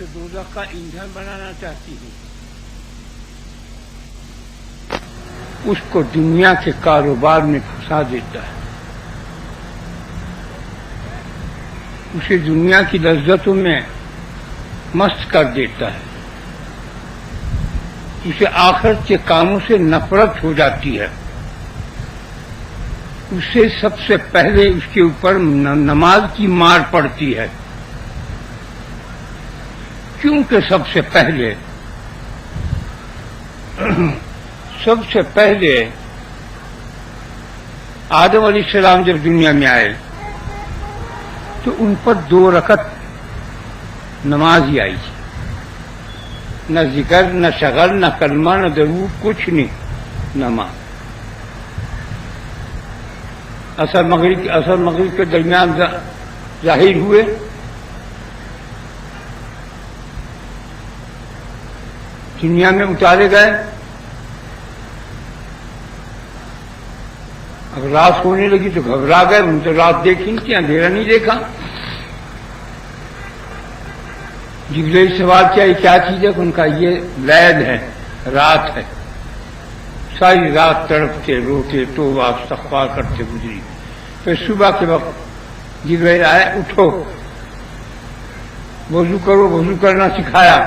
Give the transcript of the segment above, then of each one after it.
اسے دوزخ کا ایندھن بنانا چاہتی ہے، اس کو دنیا کے کاروبار میں پھنسا دیتا ہے، اسے دنیا کی لذتوں میں مست کر دیتا ہے، اسے آخرت کے کاموں سے نفرت ہو جاتی ہے، اسے سب سے پہلے اس کے اوپر نماز کی مار پڑتی ہے، کیونکہ سب سے پہلے آدم علیہ السلام جب دنیا میں آئے تو ان پر 2 رکعت نماز ہی آئی تھی، نہ ذکر، نہ شغل، نہ کلمہ، نہ درود، کچھ نہیں، نماز۔ اثر مغرب کے درمیان ظاہر ہوئے، دنیا میں اتارے گئے، اب رات ہونے لگی تو گھبرا گئے، ان تو رات دیکھی نہیں تھی، اندھیرا نہیں دیکھا۔ جبریل سوال کیا یہ کیا چیز ہے؟ ان کا یہ لیل ہے، رات ہے، ساری رات تڑپتے روتے توبہ استغفار کرتے گزری۔ پھر صبح کے وقت جبریل آئے، اٹھو وضو کرو، وضو کرنا سکھایا،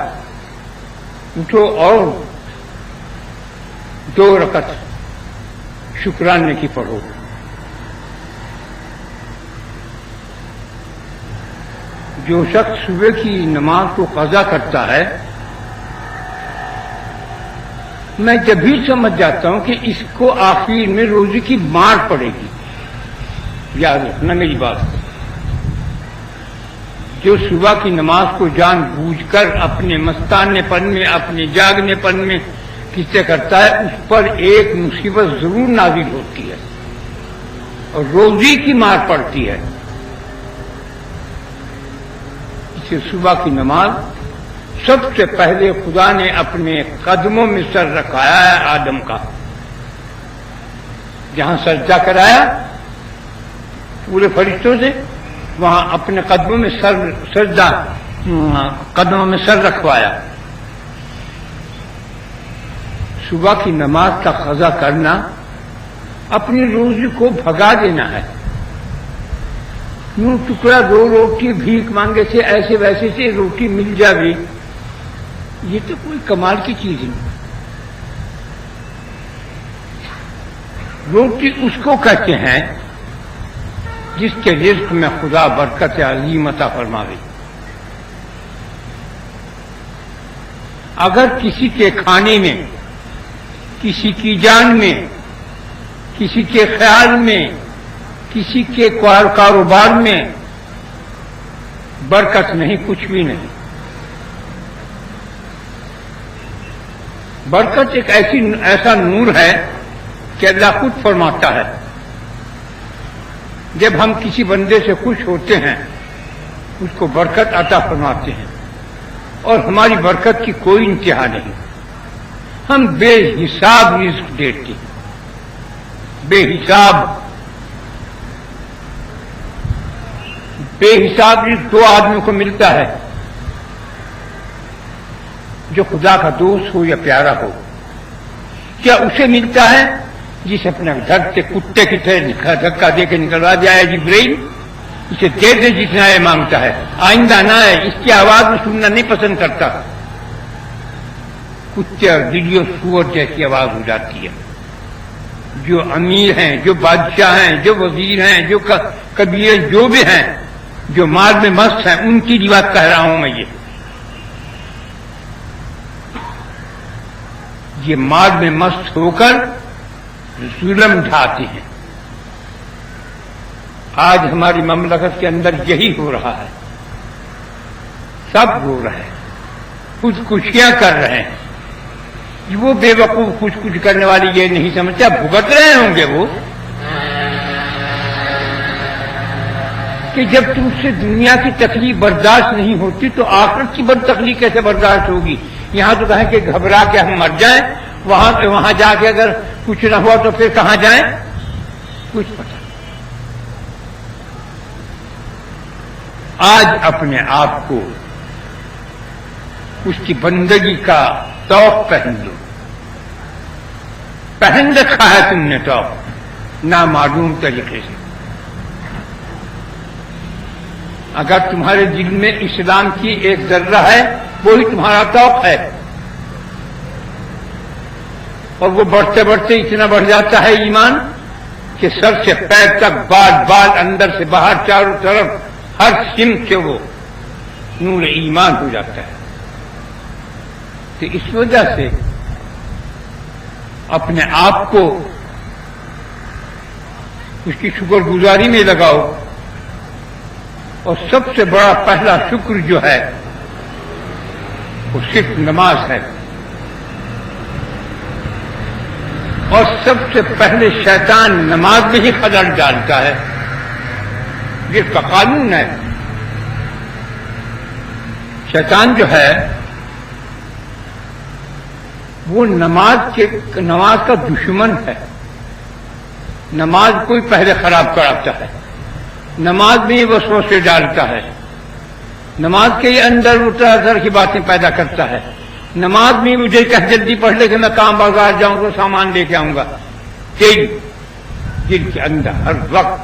اٹھو اور 2 رکعت شکرانے کی پڑھو۔ جو شخص صبح کی نماز کو قضا کرتا ہے، میں جب بھی سمجھ جاتا ہوں کہ اس کو آخر میں روزی کی مار پڑے گی۔ یاد رکھنا میری بات، جو صبح کی نماز کو جان بوجھ کر اپنے مستانے پن میں، اپنے جاگنے پن میں کسے کرتا ہے، اس پر ایک مصیبت ضرور نازل ہوتی ہے اور روزی کی مار پڑتی ہے۔ اسے صبح کی نماز سب سے پہلے خدا نے اپنے قدموں میں سر رکھایا ہے آدم کا، جہاں سجدہ کرایا پورے فرشتوں سے، وہاں اپنے قدموں میں قدموں میں سر رکھوایا۔ صبح کی نماز کا قضا کرنا اپنی روزی کو بھگا دینا ہے۔ یوں ٹکڑا 2 روٹی بھیک مانگے سے، ایسے ویسے سے روٹی مل جائے، یہ تو کوئی کمال کی چیز نہیں۔ روٹی اس کو کہتے ہیں جس کے رزق میں خدا برکت عظیم عطا فرماوے۔ اگر کسی کے کھانے میں، کسی کی جان میں، کسی کے خیال میں، کسی کے کاروبار میں برکت نہیں، کچھ بھی نہیں۔ برکت ایک ایسا نور ہے کہ اللہ خود فرماتا ہے، جب ہم کسی بندے سے خوش ہوتے ہیں اس کو برکت عطا فرماتے ہیں، اور ہماری برکت کی کوئی انتہا نہیں، ہم بے حساب رزق دیتے ہیں، بے حساب رزق 2 آدمیوں کو ملتا ہے، جو خدا کا دوست ہو یا پیارا ہو۔ کیا اسے ملتا ہے جسے اپنے گھر سے کتے کی طرح دھکا دے کے نکلوا دیا ہے جبرائیل؟ اسے دے دے جتنا یہ مانگتا ہے، آئندہ نہ ہے، اس کی آواز میں سننا نہیں پسند کرتا۔ کتے اور بلی اور سور جیسی آواز ہو جاتی ہے۔ جو امیر ہیں، جو بادشاہ ہیں، جو وزیر ہیں، جو کبیر جو بھی ہیں، جو مال میں مست ہیں، ان کی بات کہہ رہا ہوں میں۔ یہ مال میں مست ہو کر ظلم ڈھاتے ہیں۔ آج ہماری مملکت کے اندر یہی ہو رہا ہے، سب ہو رہا ہے، خودکشیاں کر رہے ہیں۔ وہ بے وقوف خودکشی کرنے والے یہ نہیں سمجھتے، بھگت رہے ہوں گے وہ، کہ جب تم سے دنیا کی تکلیف برداشت نہیں ہوتی تو آخرت کی بد تکلیف کیسے برداشت ہوگی؟ یہاں تو کہیں کہ گھبرا کے ہم مر جائیں، وہاں جا کے اگر کچھ نہ ہوا تو پھر کہاں جائیں؟ کچھ پتہ نہیں۔ آج اپنے آپ کو اس کی بندگی کا توق پہن لو. پہن رکھا ہے تم نے توق نامعلوم طریقے سے. اگر تمہارے دل میں اسلام کی ایک ذرہ ہے وہی تمہارا توق ہے، اور وہ بڑھتے بڑھتے اتنا بڑھ جاتا ہے ایمان کہ سر سے پیر تک بال بال اندر سے باہر چاروں طرف ہر سمت سے وہ نور ایمان ہو جاتا ہے. تو اس وجہ سے اپنے آپ کو اس کی شکر گزاری میں لگاؤ، اور سب سے بڑا پہلا شکر جو ہے وہ صرف نماز ہے. اور سب سے پہلے شیطان نماز میں ہی خلل ڈالتا ہے، جس کا قانون ہے. شیطان جو ہے وہ نماز کا دشمن ہے. نماز کوئی پہلے خراب کراتا ہے، نماز میں ہی وسوسے ڈالتا ہے، نماز کے اندر طرح طرح کی باتیں پیدا کرتا ہے. نماز میں مجھے کہ جلدی پڑھ لے کہ میں کام بازار جاؤں گا سامان لے کے آؤں گا. تیری دل کے اندر ہر وقت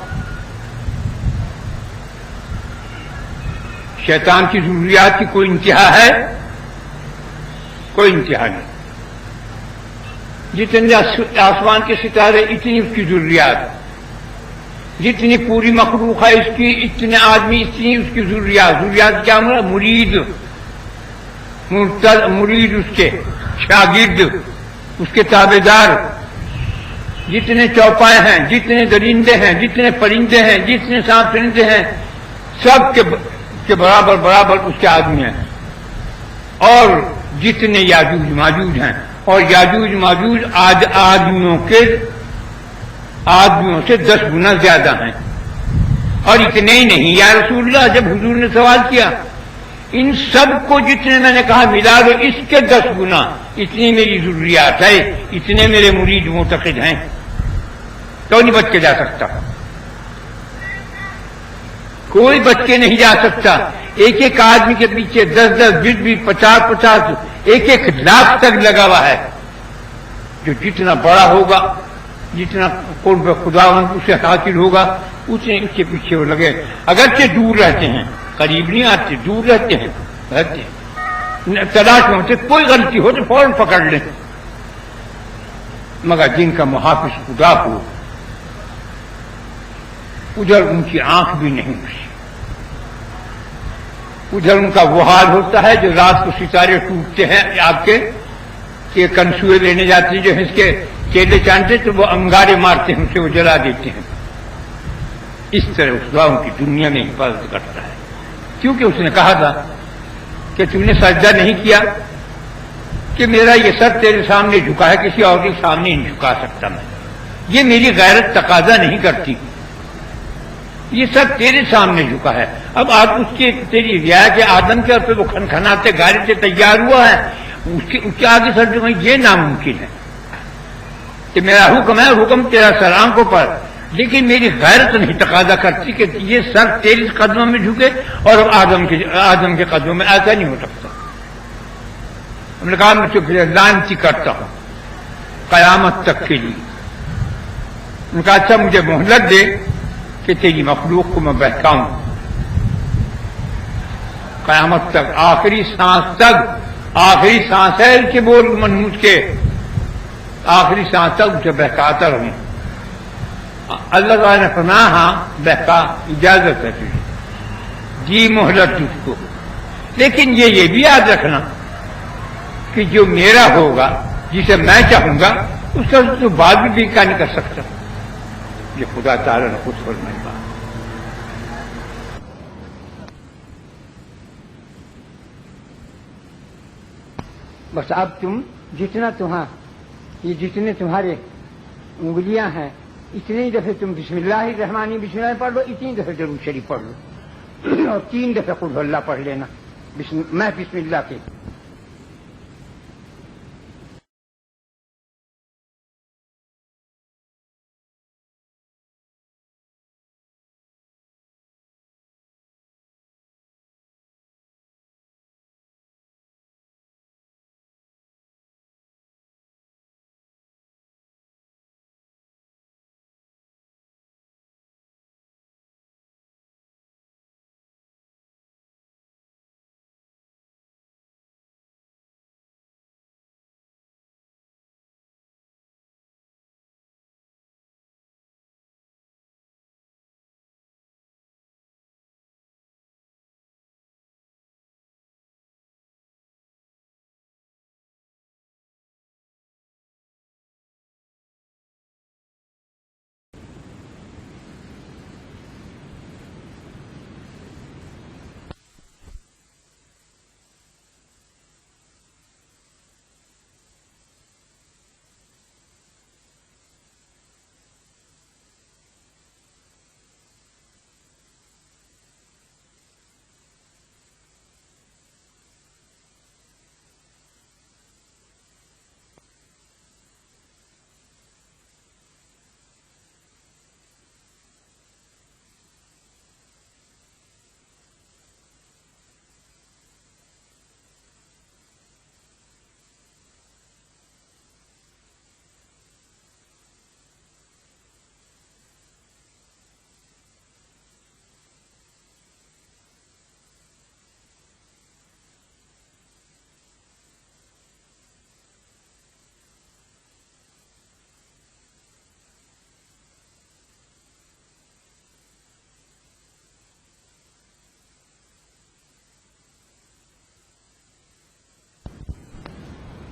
شیطان کی ضروریات کی کوئی انتہا ہے؟ کوئی انتہا نہیں. جتنے آسمان کے ستارے اتنی اس کی ضروریات، جتنی پوری مخلوق ہے اس کی اتنے آدمی اتنی اس کی ضروریات. ضروریات کیا مرید اس کے شاگرد، اس کے تابع دار، جتنے چوپائے ہیں، جتنے درندے ہیں، جتنے پرندے ہیں، جتنے سانپ پرندے ہیں، سب کے برابر برابر اس کے آدمی ہیں. اور جتنے یاجوج ماجوج ہیں، اور یاجوج ماجوج آدمیوں سے 10 گنا زیادہ ہیں. اور اتنے ہی نہیں یا رسول اللہ، جب حضور نے سوال کیا ان سب کو جتنے میں نے کہا ملا دو اس کے 10 گنا، اتنی میری ضروریات ہے، اتنے میرے مرید معتقد ہیں، تو نہیں بچ کے جا سکتا. کوئی بچ کے نہیں جا سکتا. ایک ایک آدمی کے پیچھے 10-10 20-20 50-50 1-1 لاکھ تک لگا ہوا ہے. جو جتنا بڑا ہوگا، جتنا قرب خدا اسے حاصل ہوگا، اتنے اس کے پیچھے وہ لگے. اگرچہ دور رہتے ہیں، قریب نہیں آتے، دور رہتے ہیں، تلاش میں ہوتے، کوئی غلطی ہو تو فوراً پکڑ لیں. مگر جن کا محافظ خدا ہو ادھر ان کی آنکھ بھی نہیں اٹھتی. ادھر ان کا وہ حال ہوتا ہے جو رات کو ستارے ٹوٹتے ہیں آپ کے کہ کنسوئے لینے جاتے ہیں، جو اس کے کیلے چاندتے تو وہ انگارے مارتے ہیں، اسے وہ جلا دیتے ہیں. اس طرح اس دعاؤں کی دنیا میں حفاظت کرتا ہے. کیونکہ اس نے کہا تھا کہ تم نے سجدہ نہیں کیا کہ میرا یہ سر تیرے سامنے جھکا ہے، کسی اور کے سامنے نہیں جھکا سکتا میں. یہ میری غیرت تقاضا نہیں کرتی، یہ سب تیرے سامنے جھکا ہے. اب آپ اس کی تیری رعایا کے آدم کے اور پہ وہ کھنکھناتے گاڑی سے تیار ہوا ہے، اس کے آگے سر جھکا، یہ ناممکن ہے کہ میرا حکم ہے، حکم تیرا سر آنکھوں پر، لیکن میری غیرت نہیں تقاضا کرتی کہ یہ سر تیرے قدموں میں جھکے اور آدم کے قدموں میں. ایسا نہیں ہو سکتا. ہم نے کہا میں شکریہ لانتی کرتا ہوں قیامت تک کے لیے. انہوں نے کہا اچھا مجھے مہلت دے کہ تیری مخلوق کو میں بہکاؤں قیامت تک، آخری سانس تک. آخری سانس ہے کے بول منحوس کے، آخری سانس تک اسے بہکاتا رہوں. اللہ تعالیٰ نے فرمایا ہاں بہکا، اجازت ہے تجھے، جی مہلت تجھ کو. لیکن یہ بھی یاد رکھنا کہ جو میرا ہوگا، جسے میں چاہوں گا، اس کا تو بات بھی کیا نہیں کر سکتا. یہ خدا تعالیٰ نے خود فرمائی بات. بس اب تم یہ جتنے تمہارے انگلیاں ہیں اتنے ہی دفعے تم بسم اللہ الرحمن بسم اللہ پڑھ لو، اتنی دفعہ درود شریف پڑھ لو، اور 3 دفعہ قل اللہ پڑھ لینا میں بسم اللہ کے.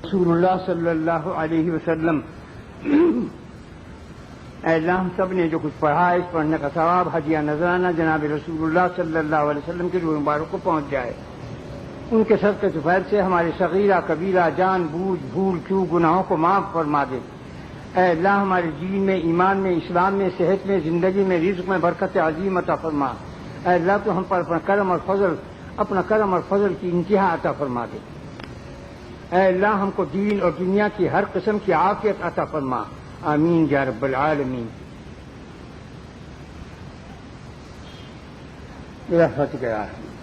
رسول اللہ صلی اللہ علیہ وسلم، اے اللہ ہم سب نے جو کچھ پڑھا ہے اس پڑھنے کا ثواب ہدیہ نذرانہ جناب رسول اللہ صلی اللہ علیہ وسلم کے روح مبارک کو پہنچ جائے۔ ان کے صدقے فیض سے ہمارے صغیرہ کبیرہ جان بوجھ بھول چوک گناہوں کو معاف فرما دے۔ اے اللہ ہمارے دین میں، ایمان میں، اسلام میں، صحت میں، زندگی میں، رزق میں برکت عظیم عطا فرما۔ اے اللہ تو ہم پر اپنا کرم اور فضل کی انتہا عطا فرما دے۔ اے اللہ ہم کو دین اور دنیا کی ہر قسم کی عافیت عطا فرما۔ آمین یا رب العالمین۔ برحمتک یا ارحم۔